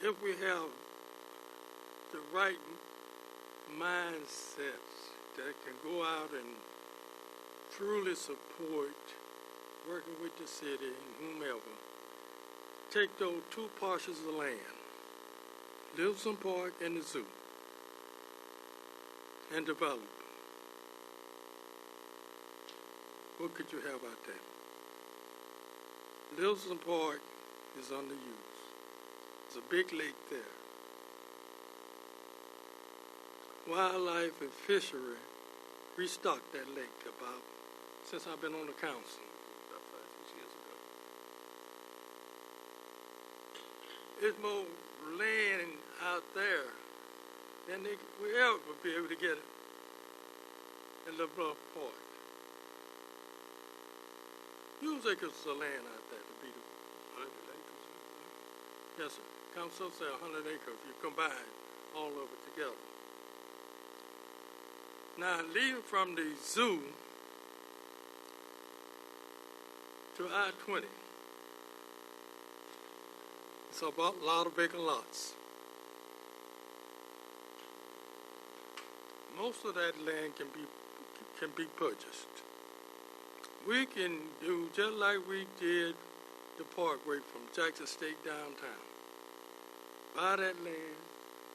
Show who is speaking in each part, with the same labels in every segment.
Speaker 1: if we have the right mindsets that can go out and truly support working with the city and whomever, take those two parcels of land, Livingston Park and the zoo, and develop. What could you have out there? Livingston Park is underused. There's a big lake there. Wildlife and fishery restocked that lake about since I've been on the council.
Speaker 2: About 5-6 years ago.
Speaker 1: There's more land out there than we ever would be able to get it in LeBlanc Park. Huge acres of land out there to be
Speaker 2: 100 acres.
Speaker 1: yes, sir. Council say 100 acres if you combine all of it together. Now, leaving from the zoo to I-20, it's about a lot of vacant lots. Most of that land can be purchased. We can do just like we did the parkway from Jackson State downtown. Buy that land,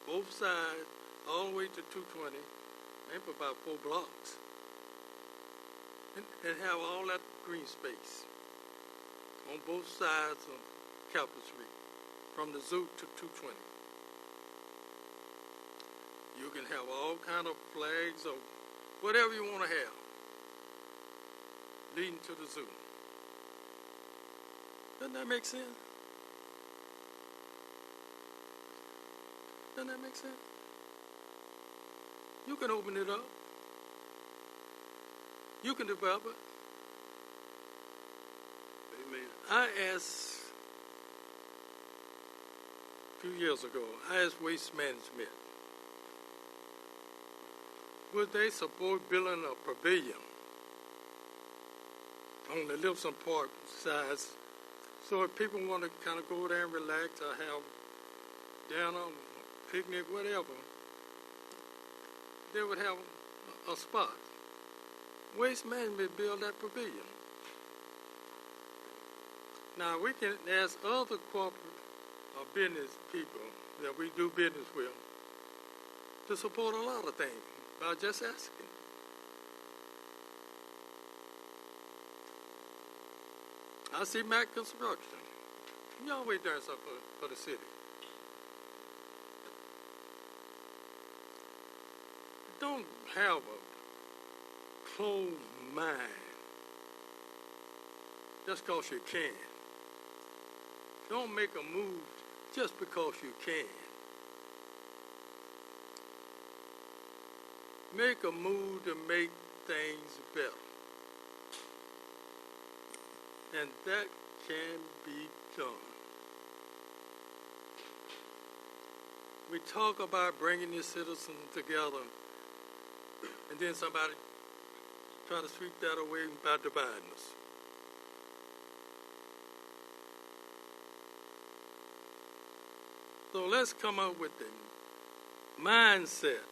Speaker 1: both sides, all the way to 220, maybe about 4 blocks, and have all that green space on both sides of Capitol Street, from the zoo to 220. You can have all kind of flags or whatever you want to have leading to the zoo. Doesn't that make sense? Doesn't that make sense? You can open it up. You can develop it.
Speaker 2: Amen.
Speaker 1: I asked a few years ago, I asked Waste Management, would they support building a pavilion on the Livingston Park sides, so if people want to kind of go there and relax or have dinner, picnic, whatever, they would have a spot. Waste Management build that pavilion. Now we can ask other corporate or business people that we do business with to support a lot of things by just asking. I see Mac Construction. You always doing something for the city. Don't have a closed mind just because you can. Don't make a move just because you can. Make a move to make things better. And that can be done. We talk about bringing the citizens together, and then somebody try to sweep that away by dividing us. So let's come up with the mindset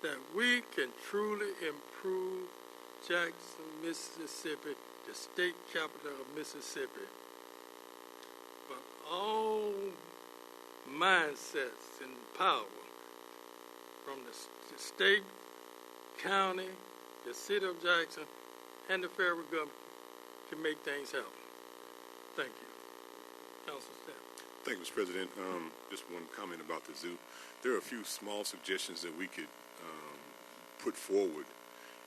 Speaker 1: that we can truly improve Jackson, Mississippi, the state capital of Mississippi. But all mindsets and power from the state, county, the city of Jackson, and the federal government can make things happen. Thank you. Council staff.
Speaker 3: Thank you, Mr. President. Just one comment about the zoo. There are a few small suggestions that we could put forward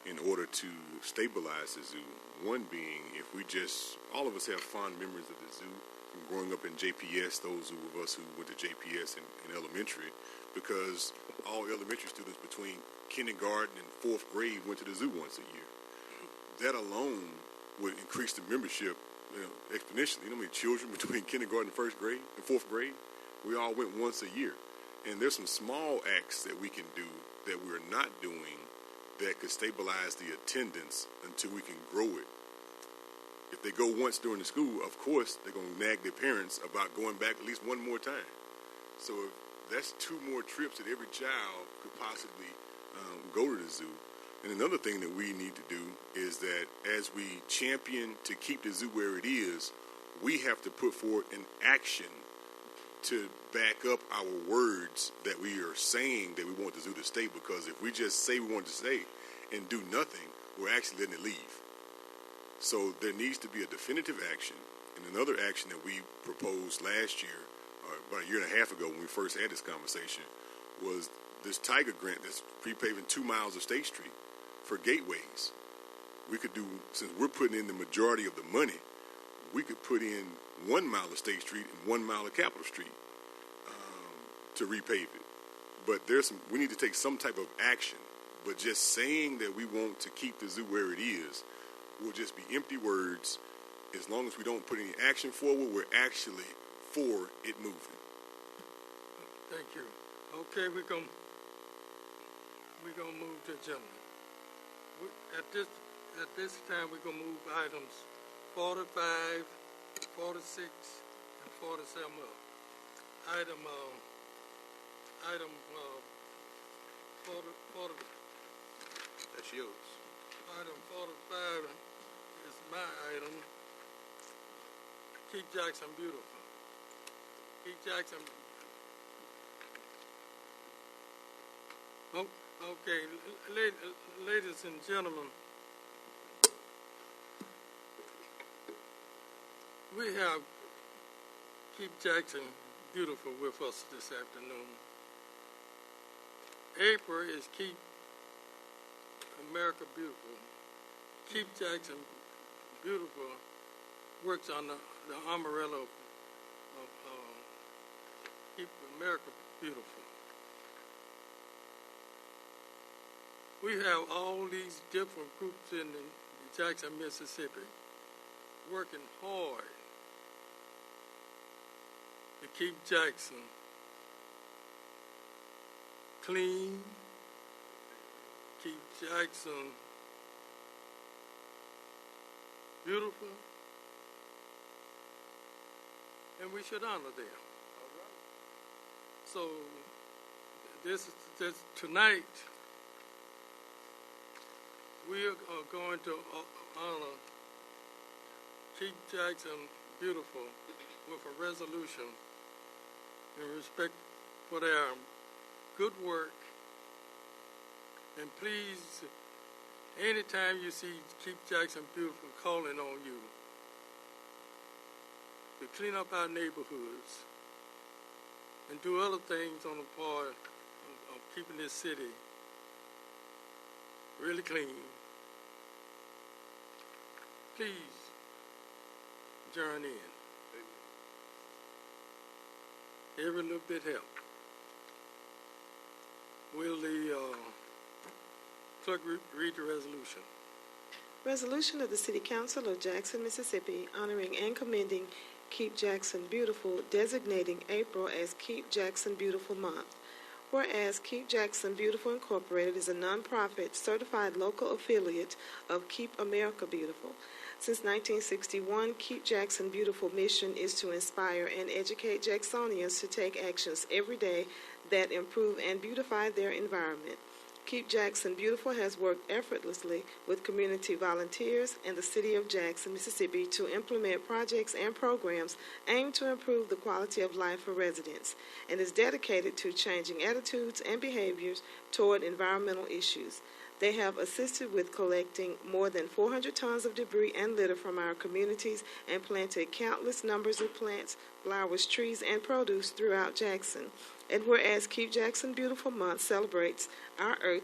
Speaker 3: in order to stabilize the zoo. One being, if we just, all of us have fond memories of the zoo from growing up in JPS, those of us who went to JPS in elementary, because all elementary students between kindergarten and 4th grade went to the zoo once a year. That alone would increase the membership exponentially. You know how many children between kindergarten and 1st grade and 4th grade? We all went once a year. And there's some small acts that we can do that we're not doing that could stabilize the attendance until we can grow it. If if they go once during the school, of course they're going to nag their parents about going back at least one more time. So if that's 2 more trips that every child could possibly go to the zoo. And another thing that we need to do is that as we champion to keep the zoo where it is, we have to put forward an action to back up our words that we are saying that we want the zoo to stay, because if we just say we want it to stay and do nothing, we're actually letting it leave. So there needs to be a definitive action. And another action that we proposed last year, or about a year and a half ago when we first had this conversation, was this Tiger grant that's pre-paving 2 miles of State Street for gateways. We could do, since we're putting in the majority of the money, we could put in 1 mile of State Street and 1 mile of Capitol Street to repave it. But we need to take some type of action. But just saying that we want to keep the zoo where it is will just be empty words. As long as we don't put any action forward, we're actually for it moving.
Speaker 1: Thank you. Okay, we're gonna move to agenda. At this time, we're gonna move items 45, 46, and 47 up. Item 40.
Speaker 2: That's yours.
Speaker 1: Item 45 is my item. Keep Jackson beautiful. Keep Jackson. Oh, okay, ladies and gentlemen, we have Keep Jackson beautiful with us this afternoon. April is Keep America Beautiful. Keep Jackson Beautiful works on the umbrella of Keep America Beautiful. We have all these different groups in Jackson, Mississippi, working hard to keep Jackson clean, keep Jackson beautiful, and we should honor them. So this tonight, we are going to honor Keep Jackson Beautiful with a resolution in respect for their good work. And please, anytime you see Keep Jackson Beautiful calling on you to clean up our neighborhoods and do other things on the part of keeping this city really clean, please join in. Every little bit helps. Will the clerk read the resolution?
Speaker 4: Resolution of the City Council of Jackson, Mississippi, honoring and commending Keep Jackson Beautiful, designating April as Keep Jackson Beautiful Month. Whereas Keep Jackson Beautiful Incorporated is a nonprofit certified local affiliate of Keep America Beautiful. Since 1961, Keep Jackson Beautiful mission is to inspire and educate Jacksonians to take actions every day that improve and beautify their environment. Keep Jackson Beautiful has worked effortlessly with community volunteers and the City of Jackson, Mississippi to implement projects and programs aimed to improve the quality of life for residents, and is dedicated to changing attitudes and behaviors toward environmental issues. They have assisted with collecting more than 400 tons of debris and litter from our communities and planted countless numbers of plants, flowers, trees, and produce throughout Jackson. And whereas Keep Jackson Beautiful Month celebrates our earth